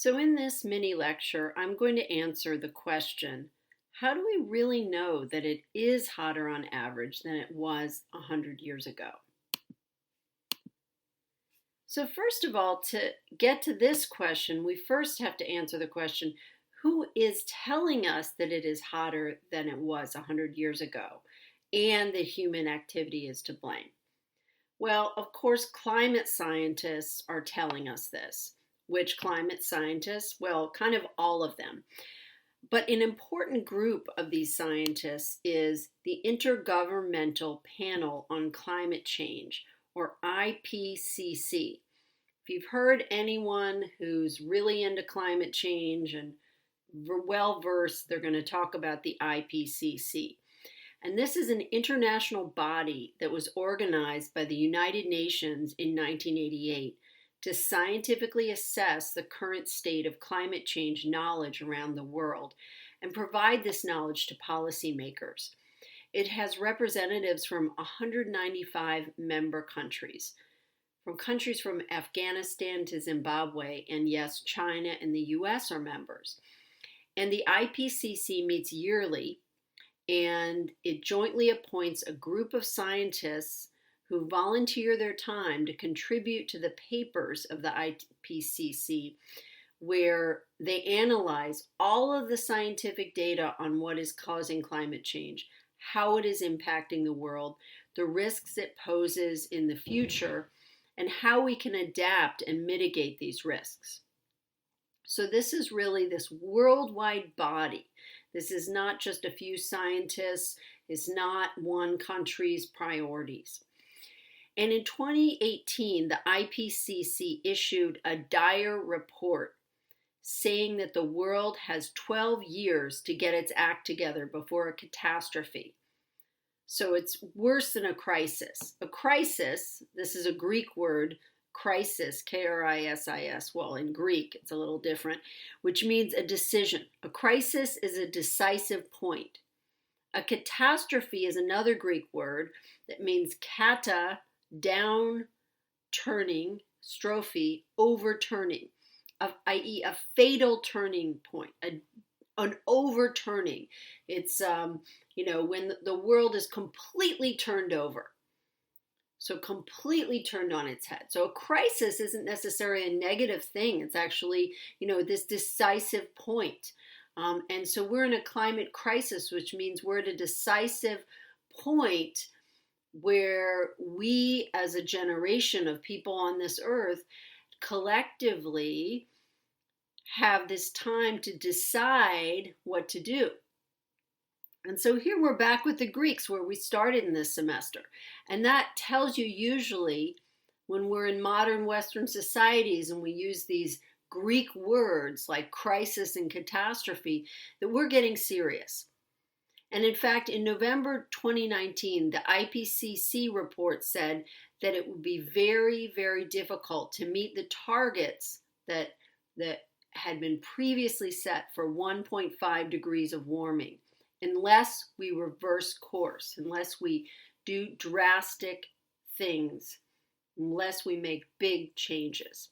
So in this mini lecture, I'm going to answer the question, how do we really know that it is hotter on average than it was 100 years ago? So first of all, to get to this question, we first have to answer the question, who is telling us that it is hotter than it was 100 years ago and that human activity is to blame? Well, of course, climate scientists are telling us this. Which climate scientists? Well, kind of all of them. But an important group of these scientists is the Intergovernmental Panel on Climate Change, or IPCC. If you've heard anyone who's really into climate change and well versed, they're going to talk about the IPCC. And this is an international body that was organized by the United Nations in 1988 to scientifically assess the current state of climate change knowledge around the world and provide this knowledge to policymakers. It has representatives from 195 member countries, from Afghanistan to Zimbabwe, and yes, China and the US are members. And the IPCC meets yearly, and it jointly appoints a group of scientists who volunteer their time to contribute to the papers of the IPCC, where they analyze all of the scientific data on what is causing climate change, how it is impacting the world, the risks it poses in the future, and how we can adapt and mitigate these risks. So this is really this worldwide body. This is not just a few scientists. It's not one country's priorities. And in 2018, the IPCC issued a dire report saying that the world has 12 years to get its act together before a catastrophe. So it's worse than a crisis. A crisis, this is a Greek word, crisis, K-R-I-S-I-S. Well, in Greek, it's a little different, which means a decision. A crisis is a decisive point. A catastrophe is another Greek word that means kata, down, turning, strophe, overturning, i.e. a fatal turning point, an overturning. It's, when the world is completely turned over. So completely turned on its head. So a crisis isn't necessarily a negative thing. It's actually, this decisive point. And so we're in a climate crisis, which means we're at a decisive point where we, as a generation of people on this earth, collectively have this time to decide what to do. And so here we're back with the Greeks where we started in this semester. And that tells you usually when we're in modern Western societies and we use these Greek words like crisis and catastrophe, that we're getting serious. And in fact, in November 2019, the IPCC report said that it would be very, very difficult to meet the targets that had been previously set for 1.5 degrees of warming unless we reverse course, unless we do drastic things, unless we make big changes.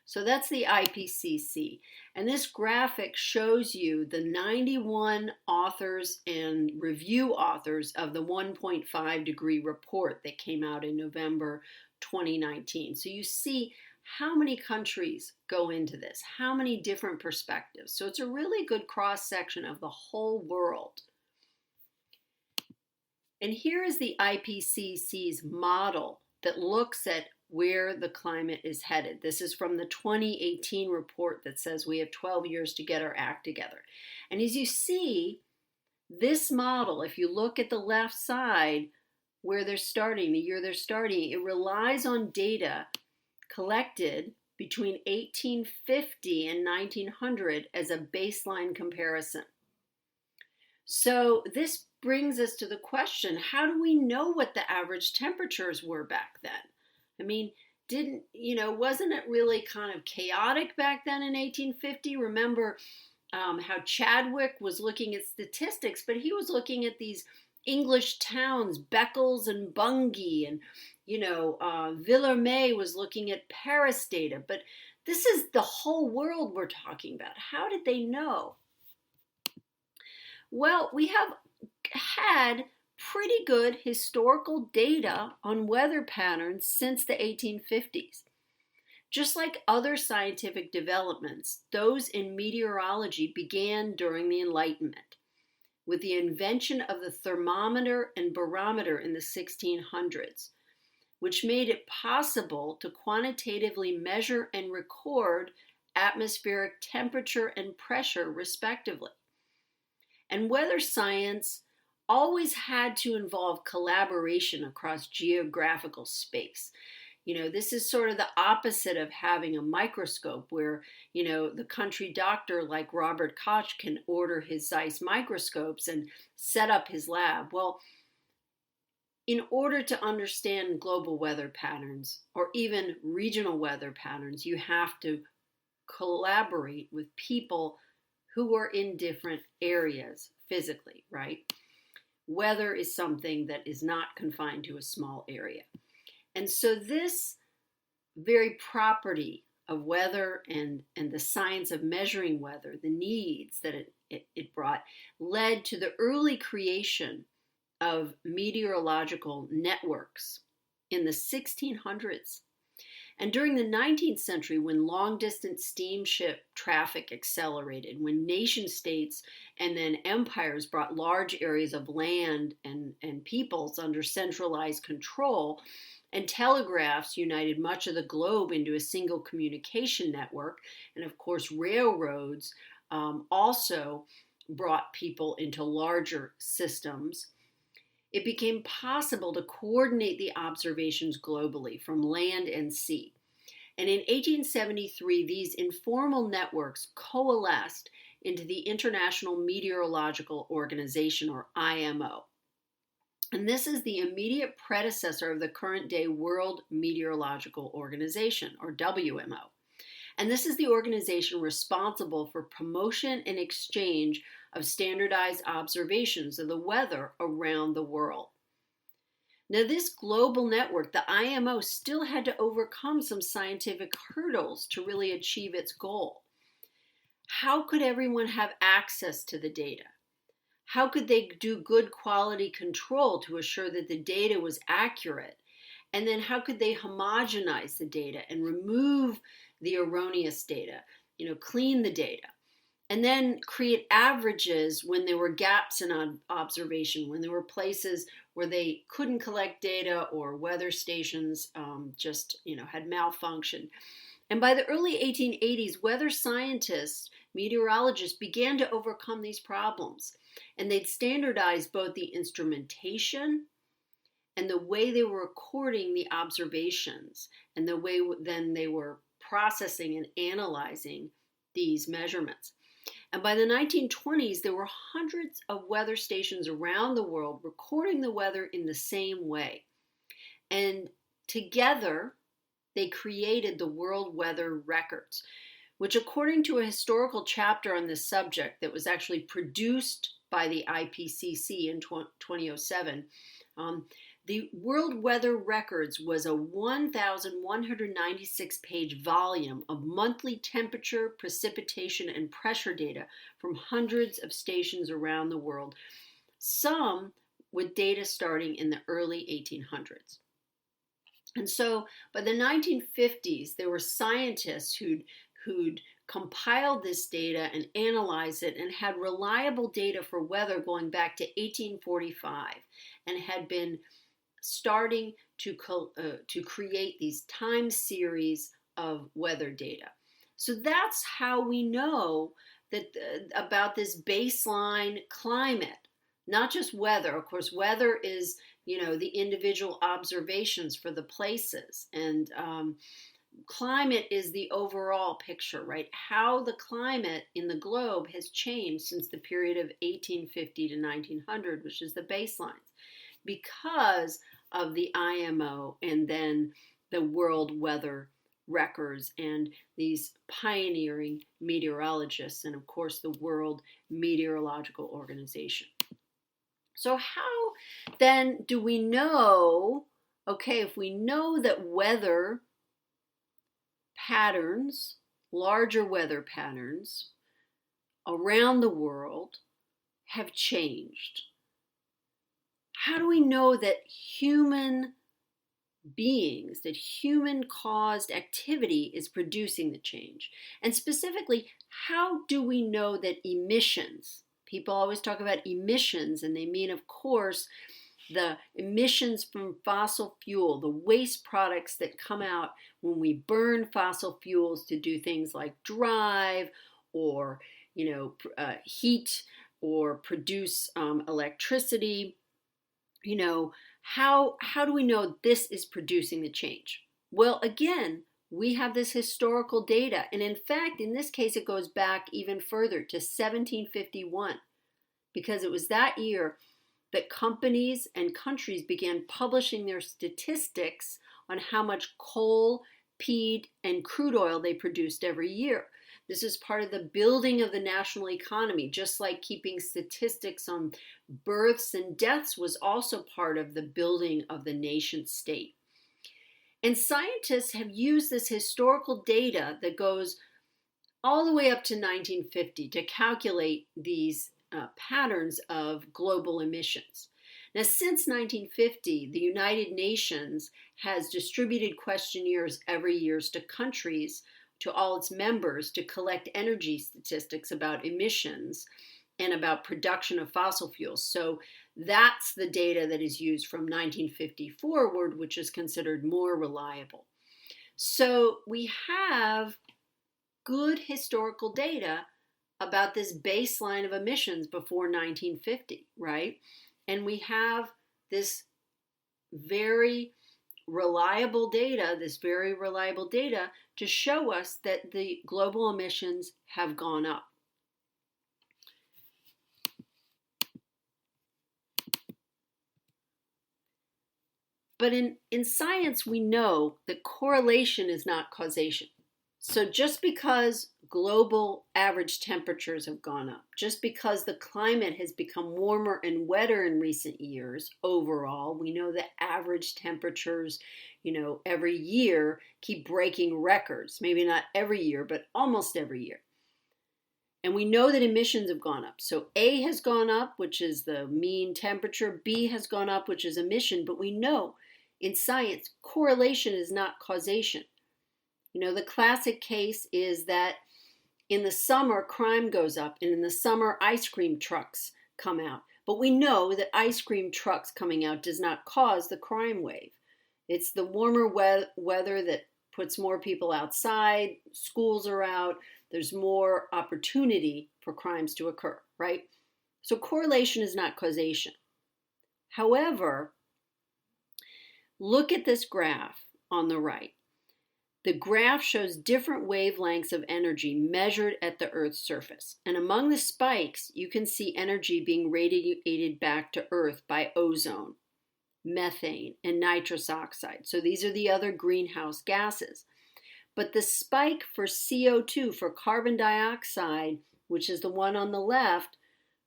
So that's the IPCC. And this graphic shows you the 91 authors and review authors of the 1.5 degree report that came out in November 2019. So you see how many countries go into this, how many different perspectives. So it's a really good cross-section of the whole world. And here is the IPCC's model that looks at where the climate is headed. This is from the 2018 report that says we have 12 years to get our act together. And as you see, this model, if you look at the left side where they're starting, the year they're starting, it relies on data collected between 1850 and 1900 as a baseline comparison. So this brings us to the question, how do we know what the average temperatures were back then? I mean, wasn't it really kind of chaotic back then in 1850? Remember how Chadwick was looking at statistics, but he was looking at these English towns, Beccles and Bungay, and Villermé was looking at Paris data, but this is the whole world we're talking about. How did they know? Well, we have had pretty good historical data on weather patterns since the 1850s. Just like other scientific developments, those in meteorology began during the Enlightenment, with the invention of the thermometer and barometer in the 1600s, which made it possible to quantitatively measure and record atmospheric temperature and pressure, respectively. And weather science always had to involve collaboration across geographical space. This is sort of the opposite of having a microscope where, the country doctor like Robert Koch can order his Zeiss microscopes and set up his lab. Well, in order to understand global weather patterns or even regional weather patterns, you have to collaborate with people who are in different areas physically, right? Weather is something that is not confined to a small area. And so this very property of weather and the science of measuring weather, the needs that it brought, led to the early creation of meteorological networks in the 1600s. And during the 19th century, when long-distance steamship traffic accelerated, when nation states and then empires brought large areas of land and peoples under centralized control, and telegraphs united much of the globe into a single communication network, and of course railroads also brought people into larger systems, it became possible to coordinate the observations globally from land and sea. And in 1873, these informal networks coalesced into the International Meteorological Organization, or IMO. And this is the immediate predecessor of the current day World Meteorological Organization, or WMO. And this is the organization responsible for promotion and exchange of standardized observations of the weather around the world. Now, this global network, the IMO, still had to overcome some scientific hurdles to really achieve its goal. How could everyone have access to the data? How could they do good quality control to assure that the data was accurate? And then how could they homogenize the data and remove the erroneous data, clean the data? And then create averages when there were gaps in observation, when there were places where they couldn't collect data or weather stations had malfunctioned. And by the early 1880s, weather scientists, meteorologists began to overcome these problems. And they'd standardize both the instrumentation and the way they were recording the observations and the way then they were processing and analyzing these measurements. And by the 1920s, there were hundreds of weather stations around the world recording the weather in the same way. And together, they created the World Weather Records, which, according to a historical chapter on this subject that was actually produced by the IPCC in 2007, the World Weather Records was a 1,196-page volume of monthly temperature, precipitation, and pressure data from hundreds of stations around the world, some with data starting in the early 1800s. And so by the 1950s, there were scientists who'd compiled this data and analyzed it and had reliable data for weather going back to 1845 and had been starting to create these time series of weather data. So that's how we know that about this baseline climate, not just weather. Of course, weather is, the individual observations for the places, and climate is the overall picture, right? How the climate in the globe has changed since the period of 1850 to 1900, which is the baselines, because of the IMO and then the World Weather Records and these pioneering meteorologists and, of course, the World Meteorological Organization. So how then do we know Okay, if we know that weather patterns, larger weather patterns around the world have changed, how do we know that human beings, that human caused activity is producing the change? And specifically, how do we know that emissions, people always talk about emissions, and they mean, of course, the emissions from fossil fuel, the waste products that come out when we burn fossil fuels to do things like drive or heat or produce electricity. How do we know this is producing the change? Well, again, we have this historical data, and in fact, in this case, it goes back even further to 1751, because it was that year that companies and countries began publishing their statistics on how much coal, peat, and crude oil they produced every year. This is part of the building of the national economy, just like keeping statistics on births and deaths was also part of the building of the nation state. And scientists have used this historical data that goes all the way up to 1950 to calculate these patterns of global emissions. Now, since 1950, the United Nations has distributed questionnaires every year to countries, to all its members, to collect energy statistics about emissions and about production of fossil fuels. So that's the data that is used from 1950 forward, which is considered more reliable. So we have good historical data about this baseline of emissions before 1950, right? And we have this very reliable data to show us that the global emissions have gone up. But in science, we know that correlation is not causation. So just because global average temperatures have gone up, just because the climate has become warmer and wetter in recent years overall, we know that average temperatures, every year keep breaking records. Maybe not every year, but almost every year. And we know that emissions have gone up. So A has gone up, which is the mean temperature. B has gone up, which is emission. But we know in science, correlation is not causation. The classic case is that in the summer, crime goes up, and in the summer, ice cream trucks come out. But we know that ice cream trucks coming out does not cause the crime wave. It's the warmer weather that puts more people outside, schools are out, there's more opportunity for crimes to occur, right? So correlation is not causation. However, look at this graph on the right. The graph shows different wavelengths of energy measured at the Earth's surface. And among the spikes, you can see energy being radiated back to Earth by ozone, methane, and nitrous oxide. So these are the other greenhouse gases. But the spike for CO2, for carbon dioxide, which is the one on the left,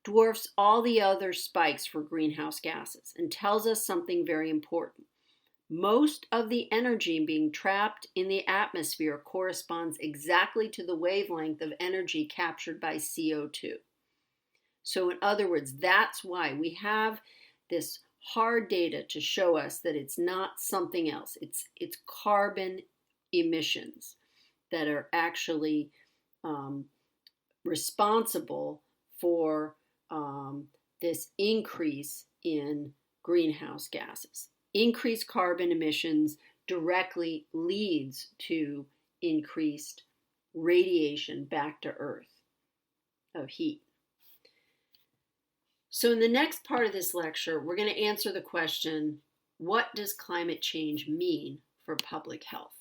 dwarfs all the other spikes for greenhouse gases and tells us something very important. Most of the energy being trapped in the atmosphere corresponds exactly to the wavelength of energy captured by CO2. So in other words, that's why we have this hard data to show us that it's not something else. It's carbon emissions that are actually responsible for this increase in greenhouse gases. Increased carbon emissions directly leads to increased radiation back to Earth of heat. So in the next part of this lecture, we're going to answer the question, what does climate change mean for public health?